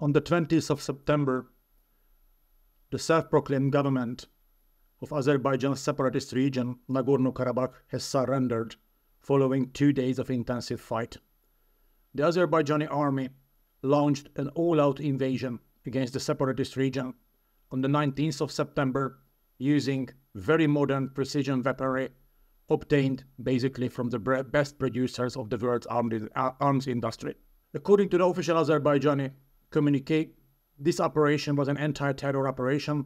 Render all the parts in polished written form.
On the 20th of September, the self-proclaimed government of Azerbaijan's separatist region, Nagorno-Karabakh, has surrendered following 2 days of intensive fight. The Azerbaijani army launched an all-out invasion against the separatist region on the 19th of September using very modern precision weaponry obtained basically from the best producers of the world's arms industry. According to the official Azerbaijani communique, this operation was an anti-terror operation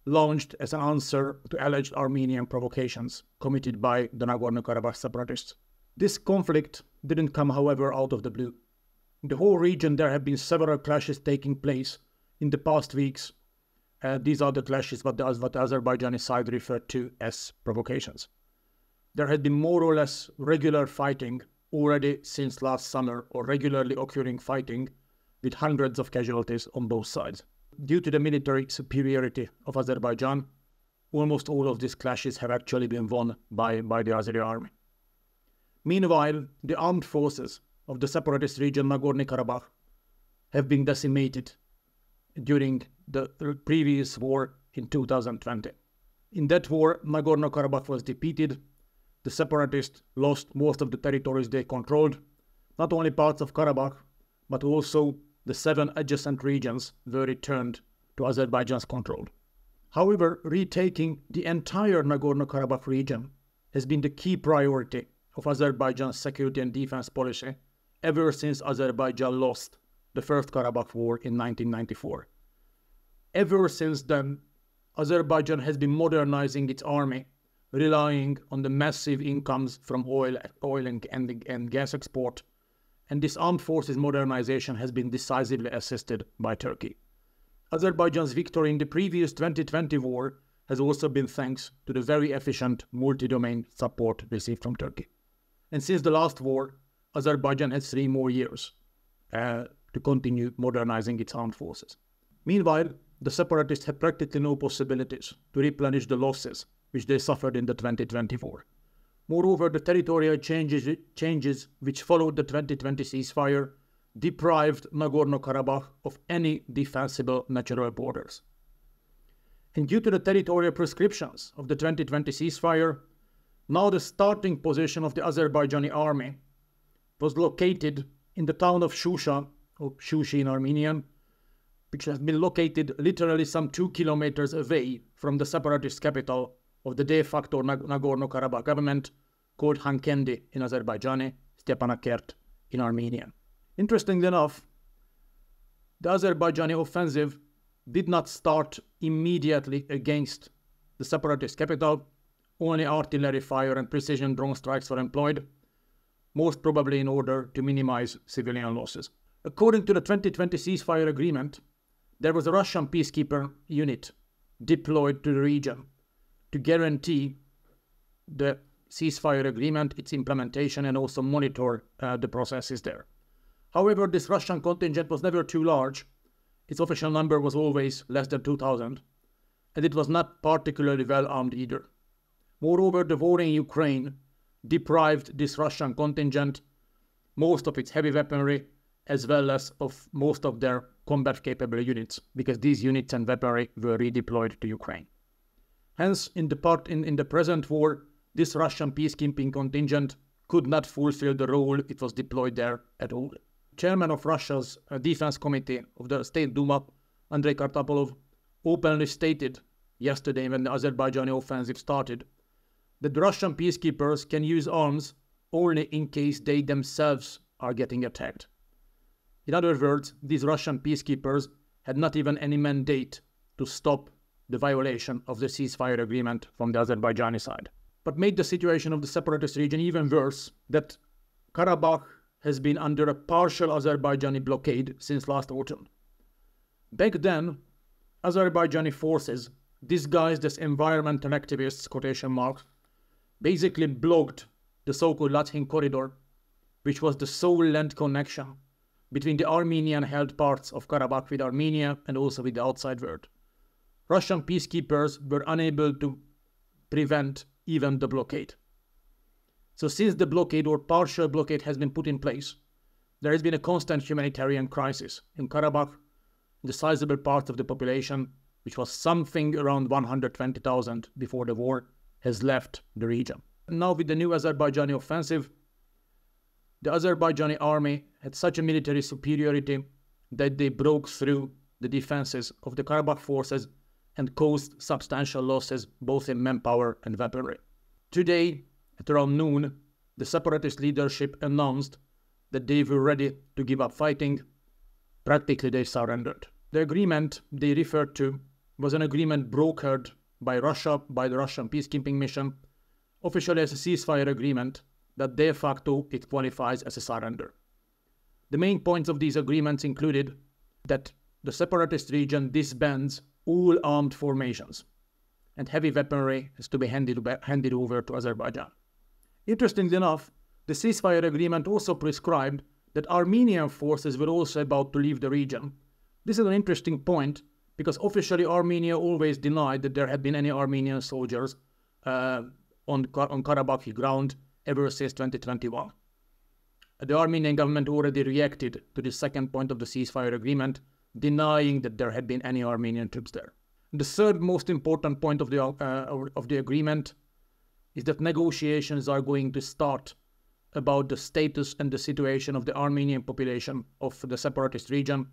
launched as an answer to alleged Armenian provocations committed by the Nagorno-Karabakh separatists. This conflict didn't come, however, out of the blue. In the whole region, there have been several clashes taking place in the past weeks. These are the clashes what the Azerbaijani side referred to as provocations. There had been more or less regular fighting already since last summer, or regularly occurring fighting with hundreds of casualties on both sides. Due to the military superiority of Azerbaijan, almost all of these clashes have actually been won by the Azeri army. Meanwhile, the armed forces of the separatist region Nagorno-Karabakh have been decimated during the previous war in 2020. In that war, Nagorno-Karabakh was defeated. The separatists lost most of the territories they controlled, not only parts of Karabakh, but also the 7 adjacent regions were returned to Azerbaijan's control. However, retaking the entire Nagorno-Karabakh region has been the key priority of Azerbaijan's security and defense policy ever since Azerbaijan lost the First Karabakh War in 1994. Ever since then, Azerbaijan has been modernizing its army, relying on the massive incomes from oil and gas export, and this armed forces modernization has been decisively assisted by Turkey. Azerbaijan's victory in the previous 2020 war has also been thanks to the very efficient multi-domain support received from Turkey. And since the last war, Azerbaijan has 3 more years to continue modernizing its armed forces. Meanwhile, the separatists have practically no possibilities to replenish the losses which they suffered in the 2020 war. Moreover, the territorial changes which followed the 2020 ceasefire deprived Nagorno-Karabakh of any defensible natural borders. And due to the territorial prescriptions of the 2020 ceasefire, now the starting position of the Azerbaijani army was located in the town of Shusha, or Shushi in Armenian, which has been located literally some 2 kilometers away from the separatist capital of the de facto Nagorno-Karabakh government, called Hankendi in Azerbaijani, Stepanakert in Armenian. Interestingly enough, the Azerbaijani offensive did not start immediately against the separatist capital. Only artillery fire and precision drone strikes were employed, most probably in order to minimize civilian losses. According to the 2020 ceasefire agreement, there was a Russian peacekeeper unit deployed to the region to guarantee the ceasefire agreement, its implementation, and also monitor the processes there. However, this Russian contingent was never too large. Its official number was always less than 2,000, and it was not particularly well armed either. Moreover, the war in Ukraine deprived this Russian contingent most of its heavy weaponry as well as of most of their combat-capable units, because these units and weaponry were redeployed to Ukraine. Hence, in the present war, this Russian peacekeeping contingent could not fulfill the role it was deployed there at all. Chairman of Russia's Defense Committee of the State Duma, Andrei Kartapolov, openly stated yesterday when the Azerbaijani offensive started that the Russian peacekeepers can use arms only in case they themselves are getting attacked. In other words, these Russian peacekeepers had not even any mandate to stop the violation of the ceasefire agreement from the Azerbaijani side. But made the situation of the separatist region even worse that Karabakh has been under a partial Azerbaijani blockade since last autumn. Back then, Azerbaijani forces, disguised as environmental activists, quotation marks, basically blocked the so-called Latyn corridor, which was the sole land connection between the Armenian-held parts of Karabakh with Armenia and also with the outside world. Russian peacekeepers were unable to prevent even the blockade. So since the blockade or partial blockade has been put in place, there has been a constant humanitarian crisis in Karabakh, the sizable part of the population, which was something around 120,000 before the war, has left the region. Now with the new Azerbaijani offensive, the Azerbaijani army had such a military superiority that they broke through the defenses of the Karabakh forces and caused substantial losses both in manpower and weaponry. Today, at around noon, the separatist leadership announced that they were ready to give up fighting. Practically they surrendered. The agreement they referred to was an agreement brokered by Russia, by the Russian peacekeeping mission, officially as a ceasefire agreement that de facto it qualifies as a surrender. The main points of these agreements included that the separatist region disbands all armed formations and heavy weaponry is to be handed over to Azerbaijan. Interestingly enough, the ceasefire agreement also prescribed that Armenian forces were also about to leave the region. This is an interesting point because officially Armenia always denied that there had been any Armenian soldiers on Karabakh ground ever since 2021. The Armenian government already reacted to the second point of the ceasefire agreement, denying that there had been any Armenian troops there. The third most important point of the agreement is that negotiations are going to start about the status and the situation of the Armenian population of the separatist region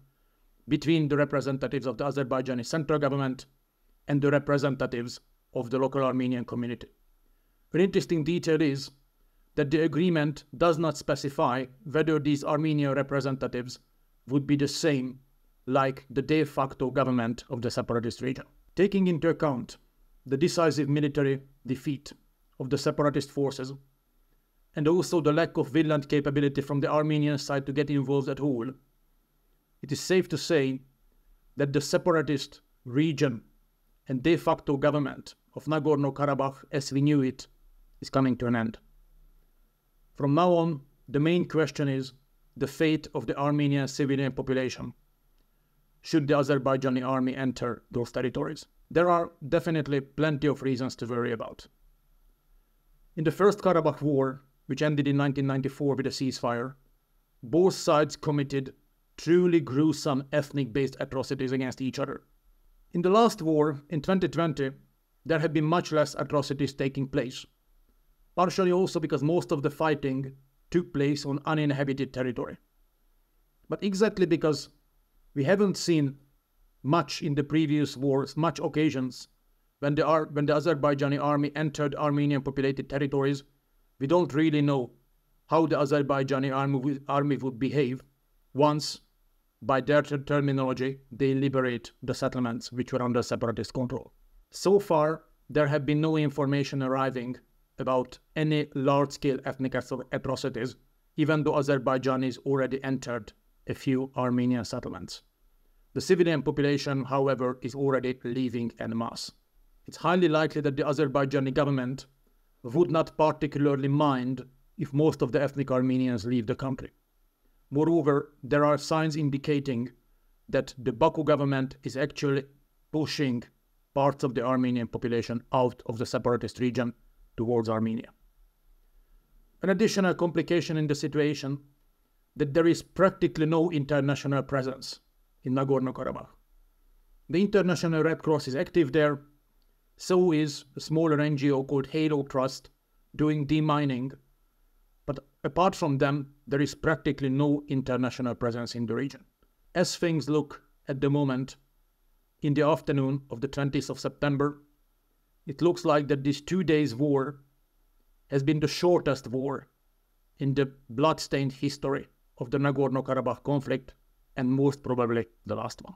between the representatives of the Azerbaijani central government and the representatives of the local Armenian community. An interesting detail is that the agreement does not specify whether these Armenian representatives would be the same like the de facto government of the separatist region. Taking into account the decisive military defeat of the separatist forces and also the lack of will and capability from the Armenian side to get involved at all, it is safe to say that the separatist region and de facto government of Nagorno-Karabakh as we knew it is coming to an end. From now on, the main question is the fate of the Armenian civilian population should the Azerbaijani army enter those territories. There are definitely plenty of reasons to worry about. In the First Karabakh War, which ended in 1994 with a ceasefire, both sides committed truly gruesome ethnic-based atrocities against each other. In the last war, in 2020, there have been much less atrocities taking place, partially also because most of the fighting took place on uninhabited territory. But exactly because we haven't seen much in the previous wars, much occasions when the Azerbaijani army entered Armenian populated territories, we don't really know how the Azerbaijani army would behave once, by their terminology, they liberate the settlements which were under separatist control. So far, there have been no information arriving about any large-scale ethnic atrocities, even though Azerbaijanis already entered a few Armenian settlements. The civilian population, however, is already leaving en masse. It's highly likely that the Azerbaijani government would not particularly mind if most of the ethnic Armenians leave the country. Moreover, there are signs indicating that the Baku government is actually pushing parts of the Armenian population out of the separatist region towards Armenia. An additional complication in the situation that there is practically no international presence in Nagorno-Karabakh. The International Red Cross is active there, so is a smaller NGO called Halo Trust doing demining, but apart from them, there is practically no international presence in the region. As things look at the moment, in the afternoon of the 20th of September, it looks like that this 2 days war has been the shortest war in the blood-stained history of the Nagorno-Karabakh conflict, and most probably the last one.